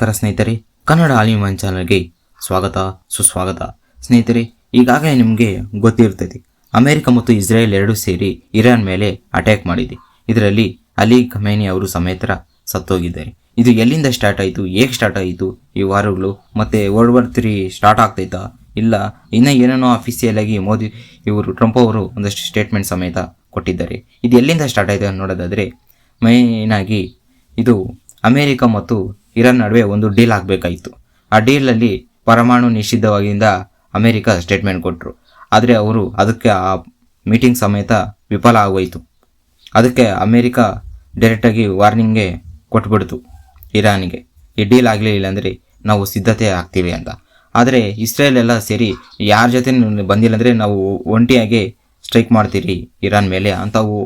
ನಮಸ್ಕಾರ ಸ್ನೇಹಿತರೆ, ಕನ್ನಡ ಆಲಿಮನ್ ಚಾನಲ್ಗೆ ಸ್ವಾಗತ ಸುಸ್ವಾಗತ. ಸ್ನೇಹಿತರೆ, ಈಗಾಗಲೇ ನಿಮಗೆ ಗೊತ್ತಿರ್ತೈತಿ, ಅಮೆರಿಕ ಮತ್ತು ಇಸ್ರೇಲ್ ಎರಡೂ ಸೇರಿ ಇರಾನ್ ಮೇಲೆ ಅಟ್ಯಾಕ್ ಮಾಡಿದೆ. ಇದರಲ್ಲಿ ಅಲಿ ಖಮೇನಿ ಅವರು ಸಮೇತ ಸತ್ತೋಗಿದ್ದಾರೆ. ಇದು ಎಲ್ಲಿಂದ ಸ್ಟಾರ್ಟ್ ಆಯಿತು, ಹೇಗೆ ಸ್ಟಾರ್ಟ್ ಆಯಿತು, ಈ ವಾರಗಳು ಮತ್ತು World War III ಸ್ಟಾರ್ಟ್ ಆಗ್ತೈತಾ ಇಲ್ಲ ಇನ್ನೂ ಏನೇನೋ ಅಫಿಸಿಯಲ್ ಆಗಿ ಮೋದಿ ಟ್ರಂಪ್ ಅವರು ಒಂದಷ್ಟು ಸ್ಟೇಟ್ಮೆಂಟ್ ಸಮೇತ ಕೊಟ್ಟಿದ್ದಾರೆ. ಇದು ಎಲ್ಲಿಂದ ಸ್ಟಾರ್ಟ್ ಆಯಿತು ನೋಡೋದಾದರೆ, ಮೇಯ್ನಾಗಿ ಇದು ಅಮೇರಿಕ ಮತ್ತು ಇರಾನ್ ನಡುವೆ ಒಂದು ಡೀಲ್ ಆಗಬೇಕಾಯಿತು. ಆ ಡೀಲಲ್ಲಿ ಪರಮಾಣು ನಿಷಿದ್ಧವಾಗಿಂದ ಅಮೇರಿಕ ಸ್ಟೇಟ್ಮೆಂಟ್ ಕೊಟ್ಟರು. ಆದರೆ ಅವರು ಅದಕ್ಕೆ ಆ ಮೀಟಿಂಗ್ ಸಮೇತ ವಿಫಲ ಆಗೋಯಿತು. ಅದಕ್ಕೆ ಅಮೇರಿಕ ಡೈರೆಕ್ಟಾಗಿ ವಾರ್ನಿಂಗ್ಗೆ ಕೊಟ್ಬಿಡ್ತು ಇರಾನಿಗೆ, ಈ ಡೀಲ್ ಆಗಲಿಲ್ಲ ಅಂದರೆ ನಾವು ಸಿದ್ಧತೆ ಆಗ್ತೀವಿ ಅಂತ. ಆದರೆ ಇಸ್ರೇಲ್ ಎಲ್ಲ ಸೇರಿ ಯಾರ ಜೊತೆ ಬಂದಿಲ್ಲ ಅಂದರೆ ನಾವು ಒಂಟಿಯಾಗಿ ಸ್ಟ್ರೈಕ್ ಮಾಡ್ತೀರಿ ಇರಾನ್ ಮೇಲೆ ಅಂತವು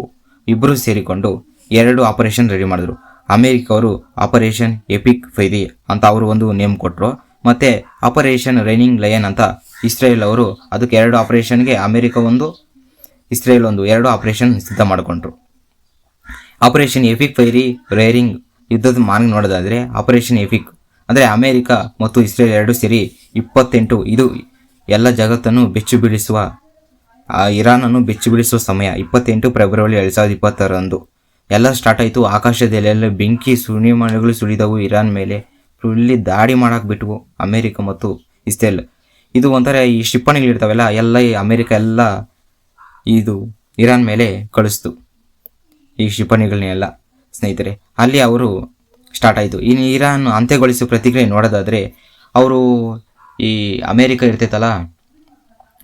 ಇಬ್ಬರು ಸೇರಿಕೊಂಡು 2 ಆಪರೇಷನ್ ರೆಡಿ ಮಾಡಿದ್ರು. ಅಮೇರಿಕ ಅವರು ಆಪರೇಷನ್ ಎಪಿಕ್ ಫೈರಿ ಅಂತ ಅವರು ಒಂದು ನೇಮ್ ಕೊಟ್ಟರು, ಮತ್ತು ಆಪರೇಷನ್ ರೈನಿಂಗ್ ಲಯನ್ ಅಂತ ಇಸ್ರೇಲ್ ಅವರು ಅದಕ್ಕೆ 2 ಆಪರೇಷನ್ಗೆ ಅಮೇರಿಕ ಒಂದು ಇಸ್ರೇಲ್ ಒಂದು 2 ಆಪರೇಷನ್ ಸಿದ್ಧ ಮಾಡಿಕೊಂಡ್ರು. ಆಪರೇಷನ್ ಎಪಿಕ್ ಫೈರಿ ರೈರಿಂಗ್ ಯುದ್ಧದ ಮಾರ್ಗ ನೋಡೋದಾದರೆ, ಆಪರೇಷನ್ ಎಪಿಕ್ ಅಂದರೆ ಅಮೇರಿಕ ಮತ್ತು ಇಸ್ರೇಲ್ ಎರಡೂ ಸೇರಿ 28 ಇದು ಎಲ್ಲ ಜಗತ್ತನ್ನು ಬೆಚ್ಚು ಬೀಳಿಸುವ ಇರಾನನ್ನು ಬೆಚ್ಚು ಬೀಳಿಸುವ ಸಮಯ 28 ಫೆಬ್ರವರಿ 2026 ಎಲ್ಲ ಸ್ಟಾರ್ಟ್ ಆಯಿತು. ಆಕಾಶದಲ್ಲೆಲ್ಲ ಬೆಂಕಿ ಸುಳಿಮಳೆಗಳು ಸುಳಿದವು ಇರಾನ್ ಮೇಲೆ. ಫುಲ್ಲಿ ದಾಳಿ ಮಾಡಕ್ಕೆ ಬಿಟ್ವು ಅಮೇರಿಕ ಮತ್ತು ಇಸ್ರೇಲ್. ಇದು ಒಂಥರ ಈ ಕ್ಷಿಪಣಿಗಳಿರ್ತಾವೆಲ್ಲ ಎಲ್ಲ ಈ ಅಮೇರಿಕ ಎಲ್ಲ ಇದು ಇರಾನ್ ಮೇಲೆ ಕಳಿಸ್ತು ಈ ಕ್ಷಿಪಣಿಗಳನ್ನೆಲ್ಲ. ಸ್ನೇಹಿತರೆ, ಅಲ್ಲಿ ಅವರು ಸ್ಟಾರ್ಟ್ ಆಯಿತು. ಇನ್ನು ಇರಾನ್ ಅಂತ್ಯಗೊಳಿಸೋ ಪ್ರತಿಕ್ರಿಯೆ ನೋಡೋದಾದರೆ, ಅವರು ಈ ಅಮೇರಿಕ ಇರ್ತೈತಲ್ಲ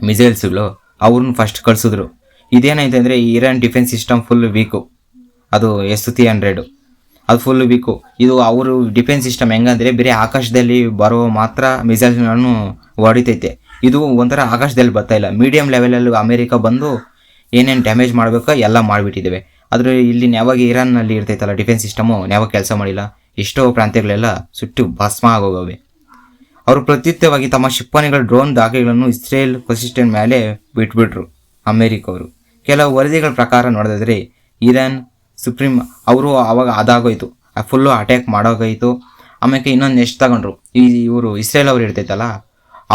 ಮಿಸೈಲ್ಸ್ಗಳು ಅವ್ರನ್ನ ಫಸ್ಟ್ ಕಳಿಸಿದ್ರು. ಇದೇನಾಯ್ತು ಅಂದರೆ, ಈ Iran defence system full week, ಅದು S-300 ಅದು ಫುಲ್ ವೀಕು. ಇದು ಅವರು ಡಿಫೆನ್ಸ್ ಸಿಸ್ಟಮ್ ಹೆಂಗಂದರೆ ಬೇರೆ ಆಕಾಶದಲ್ಲಿ ಬರೋ ಮಾತ್ರ ಮಿಸೈಲ್ಗಳನ್ನು ಹೊಡಿತೈತೆ. ಇದು ಒಂಥರ ಆಕಾಶದಲ್ಲಿ ಬರ್ತಾ ಇಲ್ಲ, ಮೀಡಿಯಂ ಲೆವೆಲಲ್ಲಿ ಅಮೇರಿಕ ಬಂದು ಏನೇನು ಡ್ಯಾಮೇಜ್ ಮಾಡಬೇಕೋ ಎಲ್ಲ ಮಾಡಿಬಿಟ್ಟಿದ್ದೇವೆ. ಆದರೆ ಇಲ್ಲಿ ಯಾವಾಗ ಇರಾನ್ನಲ್ಲಿ ಇರ್ತೈತಲ್ಲ ಡಿಫೆನ್ಸ್ ಸಿಸ್ಟಮು ಯಾವಾಗ ಕೆಲಸ ಮಾಡಿಲ್ಲ, ಎಷ್ಟೋ ಪ್ರಾಂತ್ಯಗಳೆಲ್ಲ ಸುಟ್ಟು ಭಸ್ಮ ಆಗೋಗವೆ. ಅವರು ಪ್ರತ್ಯುತ್ತರವಾಗಿ ತಮ್ಮ ಕ್ಷಿಪಣಿಗಳ ಡ್ರೋನ್ ದಾಖಲೆಗಳನ್ನು ಇಸ್ರೇಲ್ ಕನ್ಸಿಸ್ಟೆಂಟ್ ಮೇಲೆ ಬಿಟ್ಬಿಟ್ರು ಅಮೇರಿಕ ಅವರು. ಕೆಲವು ವರದಿಗಳ ಪ್ರಕಾರ ನೋಡಿದ್ರೆ ಇರಾನ್ ಸುಪ್ರೀಂ ಅವರು ಆವಾಗ ಅದಾಗೋಯ್ತು, ಫುಲ್ಲು ಅಟ್ಯಾಕ್ ಮಾಡೋಗೋಯ್ತು. ಆಮೇಲೆ ಇನ್ನೊಂದು ನೆಕ್ಸ್ಟ್ ತಗೊಂಡ್ರು, ಇವರು ಇಸ್ರೇಲ್ ಅವರು ಇರ್ತೈತಲ್ಲ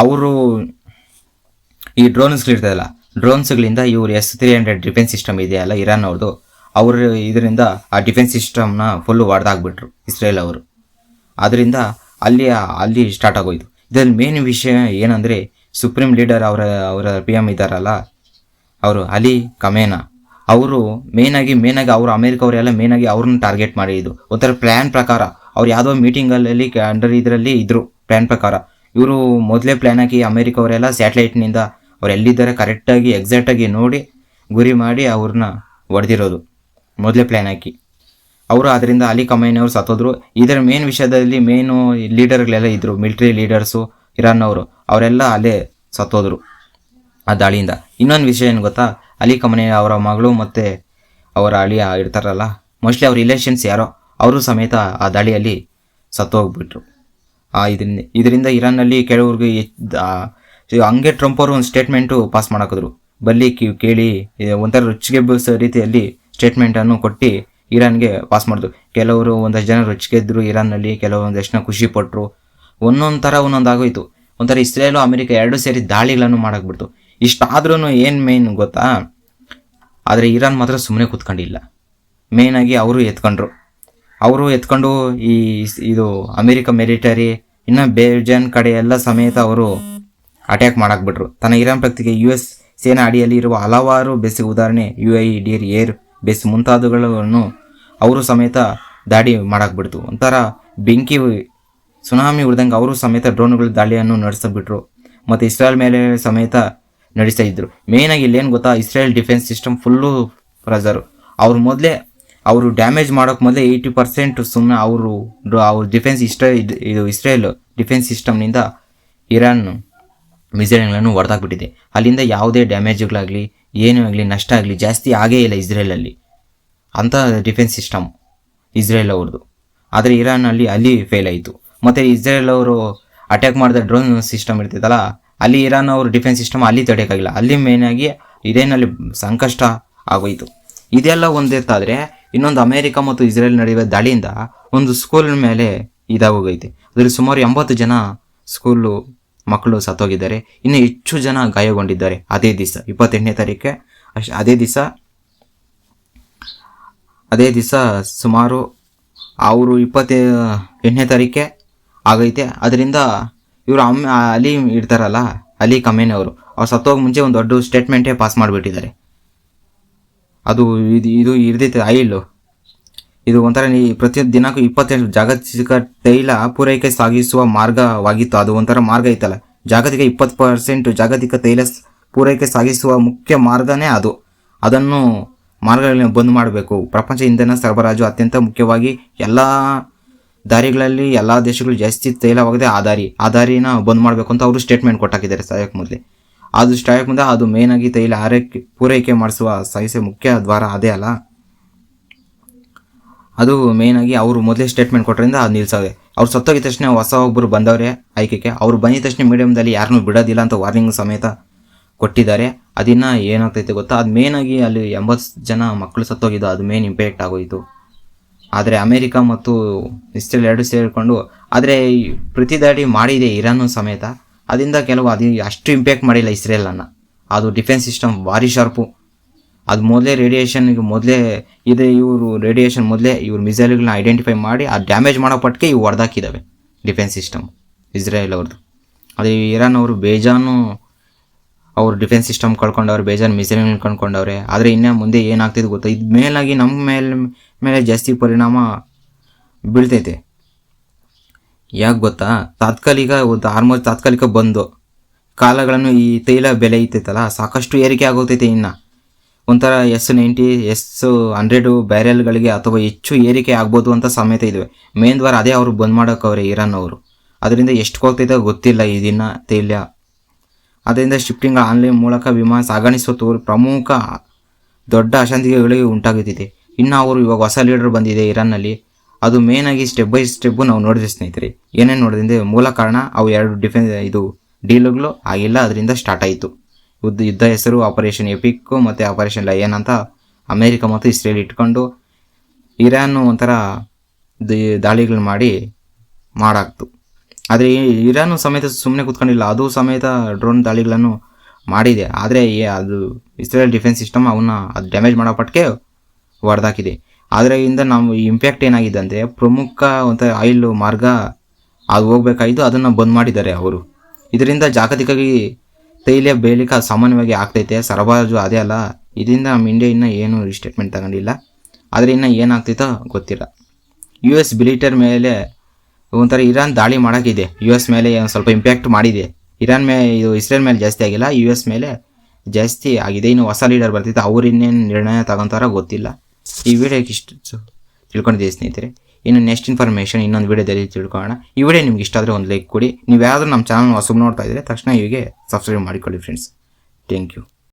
ಅವರು ಈ ಡ್ರೋನ್ಸ್ಗಳಿರ್ತದಲ್ಲ ಡ್ರೋನ್ಸ್ಗಳಿಂದ ಇವರು S-300 ಡಿಫೆನ್ಸ್ ಸಿಸ್ಟಮ್ ಇದೆಯಲ್ಲ ಇರಾನ್ ಅವ್ರದ್ದು, ಅವರು ಇದರಿಂದ ಆ ಡಿಫೆನ್ಸ್ ಸಿಸ್ಟಮ್ನ ಫುಲ್ಲು ಹೊಡೆದಾಕ್ಬಿಟ್ರು ಇಸ್ರೇಲ್ ಅವರು. ಅದರಿಂದ ಅಲ್ಲಿ ಸ್ಟಾರ್ಟ್ ಆಗೋಯ್ತು. ಇದರಲ್ಲಿ ಮೇನ್ ವಿಷಯ ಏನಂದರೆ, ಸುಪ್ರೀಂ ಲೀಡರ್ ಅವರ PM ಇದ್ದಾರಲ್ಲ ಅವರು ಅಲಿ ಖಮೇನಿ ಅವರು ಮೇಯ್ನಾಗಿ ಅವರು ಅಮೇರಿಕ ಅವರೆಲ್ಲ ಮೇಯ್ನಾಗಿ ಅವ್ರನ್ನ ಟಾರ್ಗೆಟ್ ಮಾಡಿದ್ದು ಒಂಥರ ಪ್ಲ್ಯಾನ್ ಪ್ರಕಾರ. ಅವ್ರು ಯಾವುದೋ ಮೀಟಿಂಗಲ್ಲಿ ಇದರಲ್ಲಿ ಇದ್ರು ಪ್ಲ್ಯಾನ್ ಪ್ರಕಾರ. ಇವರು ಮೊದಲೇ ಪ್ಲ್ಯಾನ್ ಹಾಕಿ ಅಮೇರಿಕ ಅವರೆಲ್ಲ ಸ್ಯಾಟಲೈಟ್ನಿಂದ ಅವ್ರು ಎಲ್ಲಿದ್ದಾರೆ ಕರೆಕ್ಟಾಗಿ ಎಕ್ಸಾಕ್ಟಾಗಿ ನೋಡಿ ಗುರಿ ಮಾಡಿ ಅವ್ರನ್ನ ಹೊಡೆದಿರೋದು ಮೊದಲೇ ಪ್ಲ್ಯಾನ್ ಹಾಕಿ ಅವರು. ಅದರಿಂದ ಅಲಿ ಖಮೇನಿ ಅವರು ಸತ್ತೋದ್ರು. ಇದರ ಮೇನ್ ವಿಷಯದಲ್ಲಿ ಮೇನು ಲೀಡರ್ಗಳೆಲ್ಲ ಇದ್ದರು, ಮಿಲಿಟ್ರಿ ಲೀಡರ್ಸು ಇರಾನ್ ಅವರು, ಅವರೆಲ್ಲ ಅಲ್ಲೇ ಸತ್ತೋದ್ರು ಆ ದಾಳಿಯಿಂದ. ಇನ್ನೊಂದು ವಿಷಯ ಏನು ಗೊತ್ತಾ, ಅಲಿ ಖಮೇನಿ ಅವರ ಮಗಳು ಮತ್ತು ಅವರ ಅಳಿಯ ಇರ್ತಾರಲ್ಲ, ಮೋಸ್ಟ್ಲಿ ಅವ್ರ ರಿಲೇಷನ್ಸ್ ಯಾರೋ ಅವರು ಸಮೇತ ಆ ದಾಳಿಯಲ್ಲಿ ಸತ್ತೋಗ್ಬಿಟ್ರು. ಇದರಿಂದ ಇರಾನ್ನಲ್ಲಿ ಕೆಲವ್ರಿಗೆ ಹಂಗೆ ಟ್ರಂಪ್ ಅವರು ಒಂದು ಸ್ಟೇಟ್ಮೆಂಟು ಪಾಸ್ ಮಾಡಾಕಿದ್ರು. ಬಲ್ಲಿ ಕೇಳಿ ಒಂಥರ ರುಚಿಗೆಬ್ಬಿಸೋ ರೀತಿಯಲ್ಲಿ ಸ್ಟೇಟ್ಮೆಂಟನ್ನು ಕೊಟ್ಟು ಇರಾನ್ಗೆ ಪಾಸ್ ಮಾಡಿದ್ರು. ಕೆಲವರು ಒಂದಷ್ಟು ಜನ ರುಚಿಗೆದ್ರು ಇರಾನ್ನಲ್ಲಿ, ಕೆಲವೊಂದಷ್ಟು ಜನ ಖುಷಿ ಪಟ್ಟರು. ಒಂದೊಂದು ಥರ ಒಂದೊಂದಾಗೋಯ್ತು. ಒಂಥರ ಇಸ್ರೇಲು ಅಮೇರಿಕ ಎರಡೂ ಸೇರಿ ದಾಳಿಗಳನ್ನು ಮಾಡಾಕ್ಬಿಡ್ತು. ಇಷ್ಟಾದ್ರೂ ಏನು ಮೇನ್ ಗೊತ್ತಾ, ಆದರೆ ಇರಾನ್ ಮಾತ್ರ ಸುಮ್ಮನೆ ಕೂತ್ಕೊಂಡಿಲ್ಲ. ಮೇಯ್ನಾಗಿ ಅವರು ಎತ್ಕೊಂಡು ಇದು ಅಮೇರಿಕ ಮಿಲಿಟರಿ ಇನ್ನು ಬೇಜಾನ್ ಕಡೆ ಎಲ್ಲ ಸಮೇತ ಅವರು ಅಟ್ಯಾಕ್ ಮಾಡಾಕ್ಬಿಟ್ರು. ತನ್ನ ಇರಾನ್ ಪ್ರಗತಿಗೆ US ಸೇನಾ ಅಡಿಯಲ್ಲಿ ಇರುವ ಹಲವಾರು ಬೇಸ್, ಉದಾಹರಣೆ UAE ಏರ್ ಬೇಸ್ ಮುಂತಾದವುಗಳನ್ನು ಅವರು ಸಮೇತ ದಾಳಿ ಮಾಡಾಕ್ಬಿಡ್ತು. ಒಂಥರ ಬೆಂಕಿ ಸುನಾಮಿ ಉಳಿದಂಗೆ ಅವರು ಸಮೇತ ಡ್ರೋನ್ಗಳ ದಾಳಿಯನ್ನು ನಡೆಸಿಬಿಟ್ರು. ಮತ್ತು ಇಸ್ರೇಲ್ ಮೇಲೆ ಸಮೇತ ನಡೆಸ್ತಾ ಇದ್ರು. ಮೇಯ್ನಾಗಿ ಇಲ್ಲೇನು ಗೊತ್ತಾ, Israel defence system full pressure. ಅವರು ಡ್ಯಾಮೇಜ್ ಮಾಡೋಕ್ಕೆ ಮೊದಲೇ 80% ಸುಮ್ಮನೆ ಅವ್ರ ಡಿಫೆನ್ಸ್ ಇಸ್ರೇಲ್ ಡಿಫೆನ್ಸ್ ಸಿಸ್ಟಮ್ನಿಂದ ಇರಾನ್ ಮಿಸೈಲ್ಗಳನ್ನು ಹೊಡೆದಾಕ್ಬಿಟ್ಟಿದೆ. ಅಲ್ಲಿಂದ ಯಾವುದೇ ಡ್ಯಾಮೇಜ್ಗಳಾಗಲಿ ಏನೂ ಆಗಲಿ ನಷ್ಟ ಆಗಲಿ ಜಾಸ್ತಿ ಆಗೇ ಇಲ್ಲ ಇಸ್ರೇಲಲ್ಲಿ ಅಂಥ ಡಿಫೆನ್ಸ್ ಸಿಸ್ಟಮ್ ಇಸ್ರೇಲ್ ಅವ್ರದ್ದು. ಆದರೆ ಇರಾನಲ್ಲಿ ಅಲ್ಲಿ ಫೇಲ್ ಆಯಿತು. ಮತ್ತು ಇಸ್ರೇಲ್ ಅವರು ಅಟ್ಯಾಕ್ ಮಾಡಿದ ಡ್ರೋನ್ ಸಿಸ್ಟಮ್ ಇರ್ತೈತಲ್ಲ, ಅಲ್ಲಿ ಇರಾನ್ ಅವ್ರ ಡಿಫೆನ್ಸ್ ಸಿಸ್ಟಮ್ ಅಲ್ಲಿ ತಡೆಯೋಕ್ಕಾಗಿಲ್ಲ. ಅಲ್ಲಿ ಮೇಯ್ನಾಗಿ ಇರಾನಲ್ಲಿ ಸಂಕಷ್ಟ ಆಗೋಯಿತು. ಇದೆಲ್ಲ ಒಂದಿರ್ತಾದರೆ, ಇನ್ನೊಂದು ಅಮೇರಿಕ ಮತ್ತು ಇಸ್ರೇಲ್ ನಡೆಯುವ ದಾಳಿಯಿಂದ ಒಂದು ಸ್ಕೂಲ್ ಮೇಲೆ ಇದಾಗೋಗೈತೆ. ಅದರಲ್ಲಿ ಸುಮಾರು 80 ಜನ ಸ್ಕೂಲು ಮಕ್ಕಳು ಸತ್ತೋಗಿದ್ದಾರೆ. ಇನ್ನು ಹೆಚ್ಚು ಜನ ಗಾಯಗೊಂಡಿದ್ದಾರೆ. ಅದೇ ದಿವಸ 28ನೇ ತಾರೀಕೆ ಅದೇ ದಿವಸ ಸುಮಾರು ಅವರು 28ನೇ ತಾರೀಕೆ ಆಗೈತೆ. ಅದರಿಂದ ಇವರು ಅಲಿ ಇರ್ತಾರಲ್ಲ, ಅಲಿ ಖಮೇನಿ ಅವ್ರು ಸತ್ತೋಗಿ ಮುಂಚೆ ಒಂದು ದೊಡ್ಡ ಸ್ಟೇಟ್ಮೆಂಟೇ ಪಾಸ್ ಮಾಡಿಬಿಟ್ಟಿದ್ದಾರೆ. ಅದು ಇದು ಇರ್ದೈತೆ ಆಯಿಲು, ಇದು ಒಂಥರ ಪ್ರತಿ ದಿನಕ್ಕೂ 28 ಜಾಗತಿಕ ತೈಲ ಪೂರೈಕೆ ಸಾಗಿಸುವ ಮಾರ್ಗವಾಗಿತ್ತು. ಅದು ಒಂಥರ ಮಾರ್ಗ ಐತಲ್ಲ, ಜಾಗತಿಕ 20% ಜಾಗತಿಕ ತೈಲ ಪೂರೈಕೆ ಸಾಗಿಸುವ ಮುಖ್ಯ ಮಾರ್ಗನೇ ಅದು. ಅದನ್ನು ಮಾರ್ಗಗಳನ್ನು ಬಂದ್ ಮಾಡಬೇಕು. ಪ್ರಪಂಚ ಇಂಧನ ಸರಬರಾಜು ಅತ್ಯಂತ ಮುಖ್ಯವಾಗಿ ಎಲ್ಲ ದಾರಿಗಳಲ್ಲಿ ಎಲ್ಲ ದೇಶಗಳು ಜಾಸ್ತಿ ತೈಲವಾಗದೆ ಆ ದಾರಿನ ಬಂದ್ ಮಾಡಬೇಕು ಅಂತ ಅವರು ಸ್ಟೇಟ್ಮೆಂಟ್ ಕೊಟ್ಟಾಕಿದ್ದಾರೆ ಸಾಯಕ್ಕೆ ಮೊದಲೇ. ಅದು ಸ್ಟಾಯಕ್ ಮುಂದೆ ಅದು ಮೇನ್ ಆಗಿ ತೈಲ ಪೂರೈಕೆ ಮಾಡಿಸುವ ಸಾಗಿಸುವ ಮುಖ್ಯ ದ್ವಾರ ಅದೇ ಅಲ್ಲ, ಅದು ಮೇನ್ ಆಗಿ ಅವರು ಮೊದಲೇ ಸ್ಟೇಟ್ಮೆಂಟ್ ಕೊಟ್ಟರಿಂದ ಅದು ನಿಲ್ಸೋದೆ. ಅವ್ರು ಸತ್ತೋಗಿದ ತಕ್ಷಣ ಹೊಸ ಒಬ್ಬರು ಬಂದವರೇ ಆಯ್ಕೆಗೆ. ಅವ್ರು ಬಂದಿದ ತಕ್ಷಣ ಮೀಡಿಯಮ್ದಲ್ಲಿ ಯಾರನ್ನೂ ಬಿಡೋದಿಲ್ಲ ಅಂತ ವಾರ್ನಿಂಗ್ ಸಮೇತ ಕೊಟ್ಟಿದ್ದಾರೆ. ಅದಿನ್ನ ಏನಾಗ್ತೈತೆ ಗೊತ್ತಾ, ಅದು ಮೇನ್ ಆಗಿ ಅಲ್ಲಿ 80 ಜನ ಮಕ್ಕಳು ಸತ್ತೋಗಿದ್ದು, ಅದು ಮೇನ್ ಇಂಪ್ಯಾಕ್ಟ್ ಆಗೋಯಿತು. ಆದರೆ ಅಮೇರಿಕ ಮತ್ತು ಇಸ್ರೇಲ್ ಎರಡು ಸೇರಿಕೊಂಡು ಆದರೆ ಪ್ರತಿ ದಾಳಿ ಮಾಡಿದೆ ಇರಾನ್ ಸಮೇತ. ಅದರಿಂದ ಕೆಲವು ಅಷ್ಟು ಇಂಪ್ಯಾಕ್ಟ್ ಮಾಡಿಲ್ಲ ಇಸ್ರೇಲನ್ನು. ಅದು ಡಿಫೆನ್ಸ್ ಸಿಸ್ಟಮ್ ಭಾರಿ ಶಾರ್ಪು. ಅದು ಮೊದಲೇ ರೇಡಿಯೇಷನ್ಗೆ ಮೊದಲೇ ಇವರು ಮಿಸೈಲ್ಗಳನ್ನ ಐಡೆಂಟಿಫೈ ಮಾಡಿ ಆ ಡ್ಯಾಮೇಜ್ ಮಾಡೋ ಪಟ್ಟಿಗೆ ಇವು ಹೊಡೆದಾಕಿದ್ದಾವೆ ಡಿಫೆನ್ಸ್ ಸಿಸ್ಟಮ್ ಇಸ್ರೇಲ್ ಅವ್ರದ್ದು. ಅದೇ ಇರಾನ್ ಅವರು ಬೇಜಾನು ಅವರು ಡಿಫೆನ್ಸ್ ಸಿಸ್ಟಮ್ ಕಳ್ಕೊಂಡವ್ರೆ, ಬೇಜಾನು ಮಿಸೈಲ್ಗಳನ್ನ ಕಳ್ಕೊಂಡವ್ರೆ. ಆದರೆ ಇನ್ನೂ ಮುಂದೆ ಏನಾಗ್ತಿದೆ ಗೊತ್ತಾ, ಇದು ಮೇಲಾಗಿ ನಮ್ಮ ಮೇಲೆ ಜಾಸ್ತಿ ಪರಿಣಾಮ ಬೀಳ್ತೈತೆ. ಯಾಕೆ ಗೊತ್ತಾ, ತಾತ್ಕಾಲಿಕ ಬಂದು ಕಾಲಗಳನ್ನು ಈ ತೈಲ ಬೆಲೆ ಐತೈತಲ್ಲ ಸಾಕಷ್ಟು ಏರಿಕೆ ಆಗೋಗ್ತೈತೆ. ಇನ್ನು ಒಂಥರ S90 S100 ಬ್ಯಾರೆಲ್ಗಳಿಗೆ ಅಥವಾ ಹೆಚ್ಚು ಏರಿಕೆ ಆಗ್ಬೋದು ಅಂತ ಸಮೇತ ಇದ್ದಾವೆ. ಮೇನ್ ದ್ವಾರ ಅದೇ ಅವರು ಬಂದ್ ಮಾಡೋಕ್ಕವ್ರೆ ಇರಾನ್ ಅವರು. ಅದರಿಂದ ಎಷ್ಟು ಹೋಗ್ತೈತೆ ಗೊತ್ತಿಲ್ಲ ಈ ದಿನ ತೈಲ. ಅದರಿಂದ ಶಿಫ್ಟಿಂಗ್ ಆನ್ಲೈನ್ ಮೂಲಕ ವಿಮಾನ ಸಾಗಾಣಿಸುವ ಪ್ರಮುಖ ದೊಡ್ಡ ಅಶಾಂತಿಗಳಿಗೆ ಉಂಟಾಗುತ್ತಿದೆ. ಇನ್ನು ಅವರು ಇವಾಗ ಹೊಸ ಲೀಡರ್ ಬಂದಿದೆ ಇರಾನ್ನಲ್ಲಿ. ಅದು ಮೇನ್ ಆಗಿ ಸ್ಟೆಪ್ ಬೈ ಸ್ಟೆಪ್ಪು ನಾವು ನೋಡಿದ್ರೆ ಸ್ನೇಹಿತರೆ, ಏನೇನು ನೋಡಿದ್ರೆ ಮೂಲ ಕಾರಣ ಅವು 2 ಡೀಲ್ಗಳು ಆಗಿಲ್ಲ, ಅದರಿಂದ ಸ್ಟಾರ್ಟ್ ಆಯಿತು ಯುದ್ಧ. ಹೆಸರು ಆಪರೇಷನ್ ಎಪಿಕ್ ಮತ್ತು ಆಪರೇಷನ್ ಲಯನ್ ಅಂತ ಅಮೇರಿಕ ಮತ್ತು ಇಸ್ರೇಲ್ ಇಟ್ಕೊಂಡು ಇರಾನ್ ಒಂಥರ ದಾಳಿಗಳು ಮಾಡಾಕ್ತು. ಆದರೆ ಇರಾನ್ ಸಮೇತ ಸುಮ್ಮನೆ ಕೂತ್ಕೊಂಡಿಲ್ಲ, ಅದು ಸಮೇತ ಡ್ರೋನ್ ದಾಳಿಗಳನ್ನು ಮಾಡಿದೆ. ಆದರೆ ಅದು ಇಸ್ರೇಲ್ ಡಿಫೆನ್ಸ್ ಸಿಸ್ಟಮ್ ಅದು ಡ್ಯಾಮೇಜ್ ಮಾಡೋ ಪಟ್ಟಿಗೆ ಹೊಡೆದಾಕಿದೆ. ಅದರಿಂದ ನಾವು ಇಂಪ್ಯಾಕ್ಟ್ ಏನಾಗಿದೆ ಅಂದರೆ, ಪ್ರಮುಖ ಒಂಥರ ಆಯಿಲ್ ಮಾರ್ಗ ಅದು ಹೋಗ್ಬೇಕಾಯಿತು, ಅದನ್ನು ಬಂದ್ ಮಾಡಿದ್ದಾರೆ ಅವರು. ಇದರಿಂದ ಜಾಗತಿಕವಾಗಿ ತೈಲ ಬೇಲಿಕೆ ಸಾಮಾನ್ಯವಾಗಿ ಆಗ್ತೈತೆ, ಸರಬರಾಜು ಅದೇ ಅಲ್ಲ. ಇದರಿಂದ ನಮ್ಮ ಇಂಡಿಯಾ ಇನ್ನೂ ಏನು ಸ್ಟೇಟ್ಮೆಂಟ್ ತಗೊಂಡಿಲ್ಲ. ಆದರೆ ಇನ್ನೂ ಏನಾಗ್ತೈತೋ ಗೊತ್ತಿಲ್ಲ. US ಬಿಲಿಟರ್ ಮೇಲೆ ಒಂಥರ ಇರಾನ್ ದಾಳಿ ಮಾಡೋಕ್ಕಿದೆ. US ಮೇಲೆ ಸ್ವಲ್ಪ ಇಂಪ್ಯಾಕ್ಟ್ ಮಾಡಿದೆ. ಇದು ಇಸ್ರೇಲ್ ಮೇಲೆ ಜಾಸ್ತಿ ಆಗಿಲ್ಲ, US ಮೇಲೆ ಜಾಸ್ತಿ ಆಗಿದೆ. ಇನ್ನು ಹೊಸ ಲೀಡರ್ ಬರ್ತಿತ್ತು, ಅವ್ರು ಇನ್ನೇನು ನಿರ್ಣಯ ತಗೊಂತಾರೋ ಗೊತ್ತಿಲ್ಲ. ಈ ವಿಡಿಯೋಕ್ಕೆ ಇಷ್ಟು ತಿಳ್ಕೊಂಡಿದ್ದೀವಿ ಸ್ನೇಹಿತರೆ. ಇನ್ನು ನೆಕ್ಸ್ಟ್ ಇನ್ಫಾರ್ಮೇಷನ್ ಇನ್ನೊಂದು ವಿಡಿಯೋದಲ್ಲಿ ತಿಳ್ಕೊಳ್ಳೋಣ. ಈ ವಿಡಿಯೋ ನಿಮ್ಗೆ ಇಷ್ಟ ಆದರೆ ಒಂದು ಲೈಕ್ ಕೊಡಿ. ನೀವು ಯಾರಾದರೂ ನಮ್ಮ ಚಾನಲ್ ಹೊಸಬ್ ನೋಡ್ತಾ ಇದ್ದರೆ ತಕ್ಷಣ ಇವಿಗೆ ಸಬ್ಸ್ಕ್ರೈಬ್ ಮಾಡಿಕೊಳ್ಳಿ ಫ್ರೆಂಡ್ಸ್. Thank you.